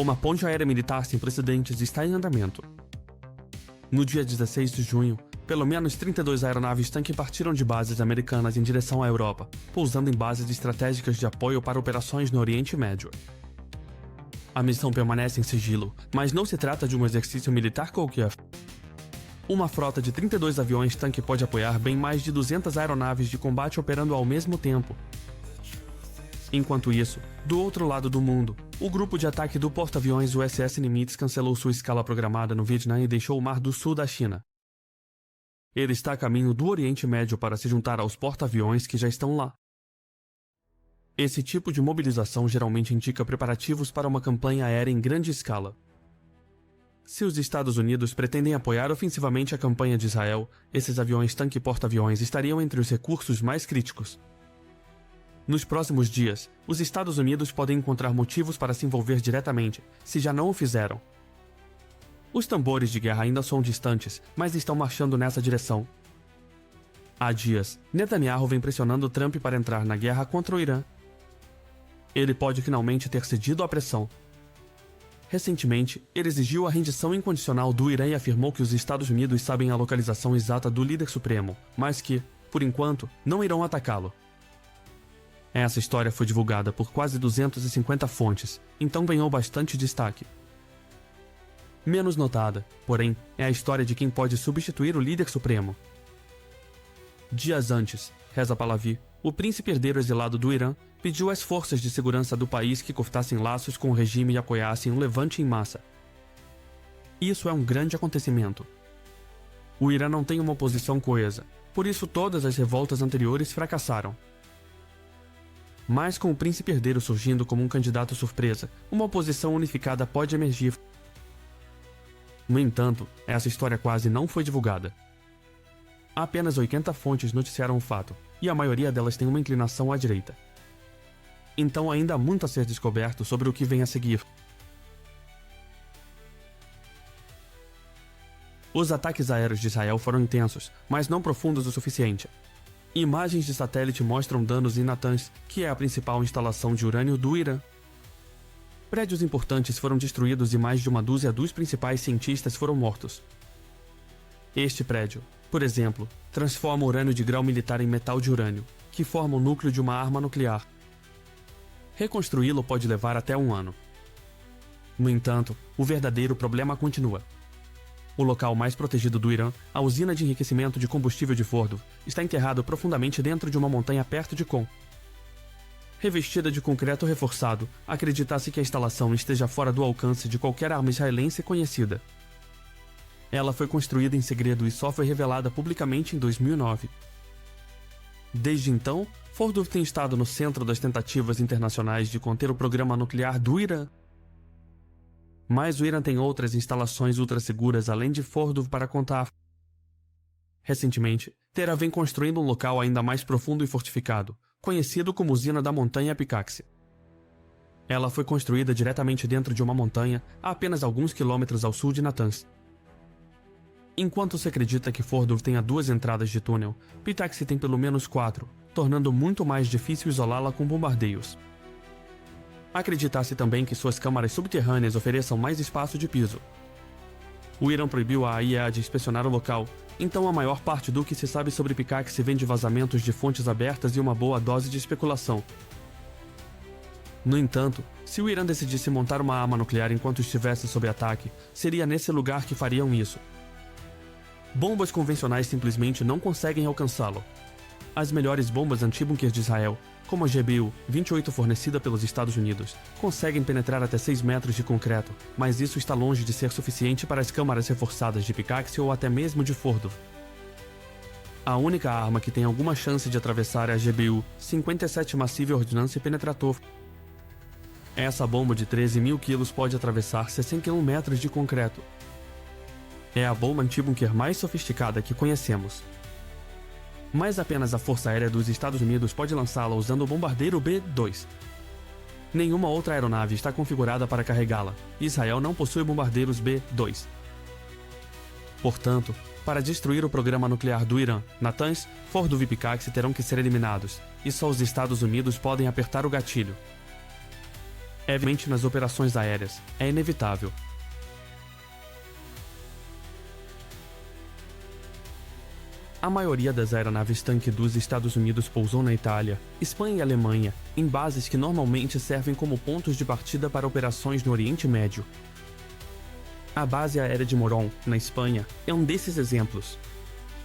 uma ponte aérea militar sem precedentes está em andamento. No dia 16 de junho, pelo menos 32 aeronaves tanque partiram de bases americanas em direção à Europa, pousando em bases estratégicas de apoio para operações no Oriente Médio. A missão permanece em sigilo, mas não se trata de um exercício militar qualquer. Uma frota de 32 aviões tanque pode apoiar bem mais de 200 aeronaves de combate operando ao mesmo tempo. Enquanto isso, do outro lado do mundo, o grupo de ataque do porta-aviões USS Nimitz cancelou sua escala programada no Vietnã e deixou o Mar do Sul da China. Ele está a caminho do Oriente Médio para se juntar aos porta-aviões que já estão lá. Esse tipo de mobilização geralmente indica preparativos para uma campanha aérea em grande escala. Se os Estados Unidos pretendem apoiar ofensivamente a campanha de Israel, esses aviões tanque porta-aviões estariam entre os recursos mais críticos. Nos próximos dias, os Estados Unidos podem encontrar motivos para se envolver diretamente, se já não o fizeram. Os tambores de guerra ainda são distantes, mas estão marchando nessa direção. Há dias, Netanyahu vem pressionando Trump para entrar na guerra contra o Irã. Ele pode finalmente ter cedido à pressão. Recentemente, ele exigiu a rendição incondicional do Irã e afirmou que os Estados Unidos sabem a localização exata do líder supremo, mas que, por enquanto, não irão atacá-lo. Essa história foi divulgada por quase 250 fontes, então ganhou bastante destaque. Menos notada, porém, é a história de quem pode substituir o líder supremo. Dias antes, Reza Pahlavi, o príncipe herdeiro exilado do Irã, pediu às forças de segurança do país que cortassem laços com o regime e apoiassem um levante em massa. Isso é um grande acontecimento. O Irã não tem uma oposição coesa, por isso todas as revoltas anteriores fracassaram. Mas com o príncipe herdeiro surgindo como um candidato surpresa, uma oposição unificada pode emergir. No entanto, essa história quase não foi divulgada. Apenas 80 fontes noticiaram o fato, e a maioria delas tem uma inclinação à direita. Então ainda há muito a ser descoberto sobre o que vem a seguir. Os ataques aéreos de Israel foram intensos, mas não profundos o suficiente. Imagens de satélite mostram danos em Natanz, que é a principal instalação de urânio do Irã. Prédios importantes foram destruídos e mais de uma dúzia dos principais cientistas foram mortos. Este prédio, por exemplo, transforma urânio de grau militar em metal de urânio, que forma o núcleo de uma arma nuclear. Reconstruí-lo pode levar até 1 ano. No entanto, o verdadeiro problema continua. O local mais protegido do Irã, a usina de enriquecimento de combustível de Fordow, está enterrado profundamente dentro de uma montanha perto de Qom. Revestida de concreto reforçado, acredita-se que a instalação esteja fora do alcance de qualquer arma israelense conhecida. Ela foi construída em segredo e só foi revelada publicamente em 2009. Desde então, Fordow tem estado no centro das tentativas internacionais de conter o programa nuclear do Irã. Mas o Irã tem outras instalações ultrasseguras além de Fordow para contar. Recentemente, Tehran vem construindo um local ainda mais profundo e fortificado, conhecido como Usina da Montanha Picaxe. Ela foi construída diretamente dentro de uma montanha, a apenas alguns quilômetros ao sul de Natanz. Enquanto se acredita que Fordow tenha 2 entradas de túnel, Picaxe tem pelo menos 4, tornando muito mais difícil isolá-la com bombardeios. Acredita-se também que suas câmaras subterrâneas ofereçam mais espaço de piso. O Irã proibiu a AIEA de inspecionar o local, então a maior parte do que se sabe sobre Picaxe vem de vazamentos de fontes abertas e uma boa dose de especulação. No entanto, se o Irã decidisse montar uma arma nuclear enquanto estivesse sob ataque, seria nesse lugar que fariam isso. Bombas convencionais simplesmente não conseguem alcançá-lo. As melhores bombas antibunker de Israel, como a GBU-28 fornecida pelos Estados Unidos, conseguem penetrar até 6 metros de concreto, mas isso está longe de ser suficiente para as câmaras reforçadas de Picaxe ou até mesmo de Fordow. A única arma que tem alguma chance de atravessar é a GBU-57 Massive Ordnance Penetrator. Essa bomba de 13 mil quilos pode atravessar 61 metros de concreto. É a bomba antibunker mais sofisticada que conhecemos. Mas apenas a Força Aérea dos Estados Unidos pode lançá-la usando o bombardeiro B-2. Nenhuma outra aeronave está configurada para carregá-la, e Israel não possui bombardeiros B-2. Portanto, para destruir o programa nuclear do Irã, Natanz, Fordow e Picaxe terão que ser eliminados, e só os Estados Unidos podem apertar o gatilho. Evidentemente nas operações aéreas, é inevitável. A maioria das aeronaves tanque dos Estados Unidos pousou na Itália, Espanha e Alemanha, em bases que normalmente servem como pontos de partida para operações no Oriente Médio. A base aérea de Morón, na Espanha, é um desses exemplos.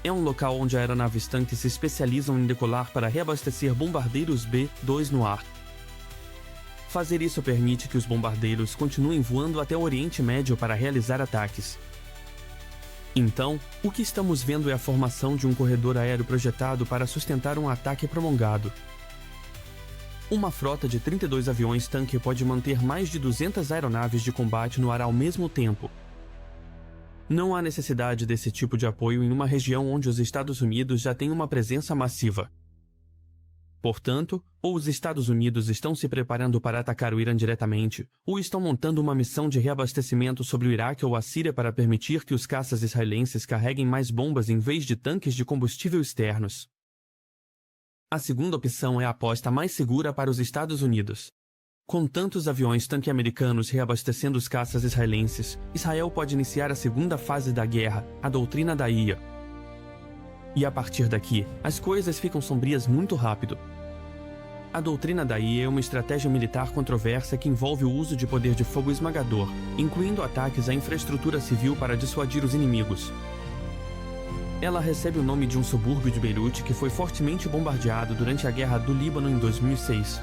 É um local onde aeronaves tanques se especializam em decolar para reabastecer bombardeiros B-2 no ar. Fazer isso permite que os bombardeiros continuem voando até o Oriente Médio para realizar ataques. Então, o que estamos vendo é a formação de um corredor aéreo projetado para sustentar um ataque prolongado. Uma frota de 32 aviões-tanque pode manter mais de 200 aeronaves de combate no ar ao mesmo tempo. Não há necessidade desse tipo de apoio em uma região onde os Estados Unidos já têm uma presença massiva. Portanto, ou os Estados Unidos estão se preparando para atacar o Irã diretamente, ou estão montando uma missão de reabastecimento sobre o Iraque ou a Síria para permitir que os caças israelenses carreguem mais bombas em vez de tanques de combustível externos. A segunda opção é a aposta mais segura para os Estados Unidos. Com tantos aviões-tanque americanos reabastecendo os caças israelenses, Israel pode iniciar a segunda fase da guerra, a doutrina da IA. E a partir daqui, as coisas ficam sombrias muito rápido. A doutrina da IA é uma estratégia militar controversa que envolve o uso de poder de fogo esmagador, incluindo ataques à infraestrutura civil para dissuadir os inimigos. Ela recebe o nome de um subúrbio de Beirute que foi fortemente bombardeado durante a Guerra do Líbano em 2006.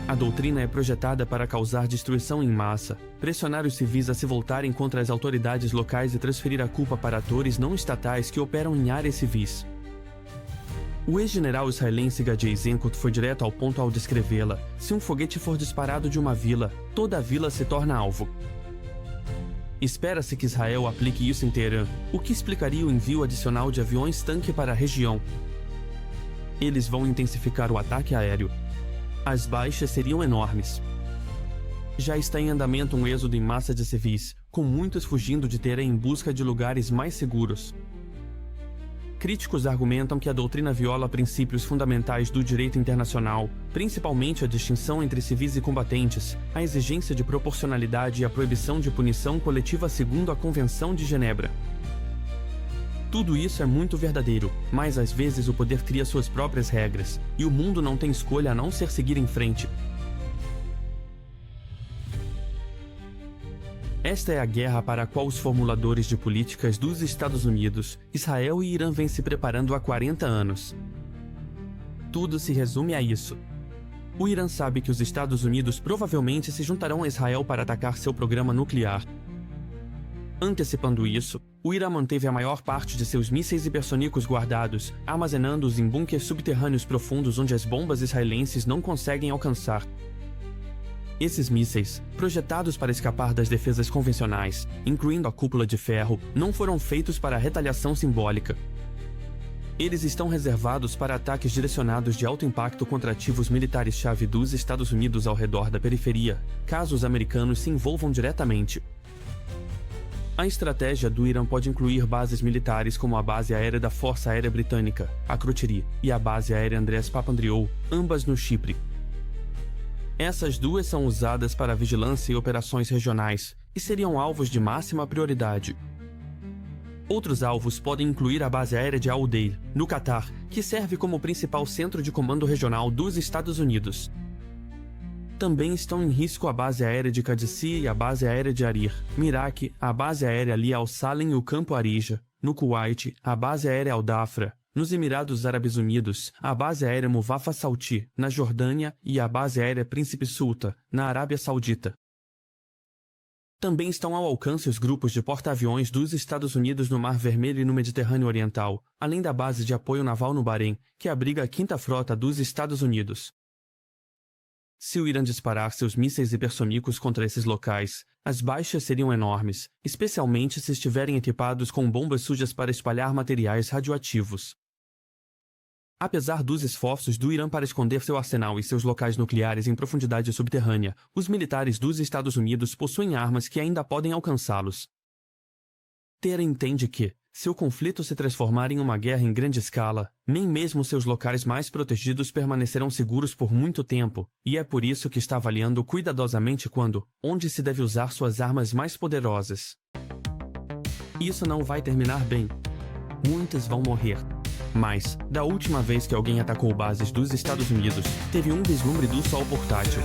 A doutrina é projetada para causar destruição em massa, pressionar os civis a se voltarem contra as autoridades locais e transferir a culpa para atores não estatais que operam em áreas civis. O ex-general israelense Gadi Eisenkot foi direto ao ponto ao descrevê-la: se um foguete for disparado de uma vila, toda a vila se torna alvo. Espera-se que Israel aplique isso em Teherã, o que explicaria o envio adicional de aviões-tanque para a região. Eles vão intensificar o ataque aéreo. As baixas seriam enormes. Já está em andamento um êxodo em massa de civis, com muitos fugindo de Teherã em busca de lugares mais seguros. Críticos argumentam que a doutrina viola princípios fundamentais do direito internacional, principalmente a distinção entre civis e combatentes, a exigência de proporcionalidade e a proibição de punição coletiva segundo a Convenção de Genebra. Tudo isso é muito verdadeiro, mas às vezes o poder cria suas próprias regras, e o mundo não tem escolha a não ser seguir em frente. Esta é a guerra para a qual os formuladores de políticas dos Estados Unidos, Israel e Irã vêm se preparando há 40 anos. Tudo se resume a isso. O Irã sabe que os Estados Unidos provavelmente se juntarão a Israel para atacar seu programa nuclear. Antecipando isso, o Irã manteve a maior parte de seus mísseis hipersônicos guardados, armazenando-os em bunkers subterrâneos profundos onde as bombas israelenses não conseguem alcançar. Esses mísseis, projetados para escapar das defesas convencionais, incluindo a cúpula de ferro, não foram feitos para retaliação simbólica. Eles estão reservados para ataques direcionados de alto impacto contra ativos militares-chave dos Estados Unidos ao redor da periferia, caso os americanos se envolvam diretamente. A estratégia do Irã pode incluir bases militares como a Base Aérea da Força Aérea Britânica, a Crotiri, e a Base Aérea Andrés Papandreou, ambas no Chipre. Essas duas são usadas para vigilância e operações regionais, e seriam alvos de máxima prioridade. Outros alvos podem incluir a Base Aérea de Al Udeid, no Catar, que serve como principal centro de comando regional dos Estados Unidos. Também estão em risco a Base Aérea de Qadissi e a Base Aérea de Arir, no Iraque, a Base Aérea Ali Al-Salem e o Campo Arija, no Kuwait, a Base Aérea Al-Dafra, nos Emirados Árabes Unidos, a Base Aérea Muvafa Sauti, na Jordânia, e a Base Aérea Príncipe Sulta, na Arábia Saudita. Também estão ao alcance os grupos de porta-aviões dos Estados Unidos no Mar Vermelho e no Mediterrâneo Oriental, além da base de apoio naval no Bahrein, que abriga a 5ª Frota dos Estados Unidos. Se o Irã disparar seus mísseis hipersônicos contra esses locais, as baixas seriam enormes, especialmente se estiverem equipados com bombas sujas para espalhar materiais radioativos. Apesar dos esforços do Irã para esconder seu arsenal e seus locais nucleares em profundidade subterrânea, os militares dos Estados Unidos possuem armas que ainda podem alcançá-los. Teherã entende que, Se o conflito se transformar em uma guerra em grande escala, nem mesmo seus locais mais protegidos permanecerão seguros por muito tempo, e é por isso que está avaliando cuidadosamente onde se deve usar suas armas mais poderosas. Isso não vai terminar bem. Muitos vão morrer. Mas, da última vez que alguém atacou bases dos Estados Unidos, teve um vislumbre do sol portátil.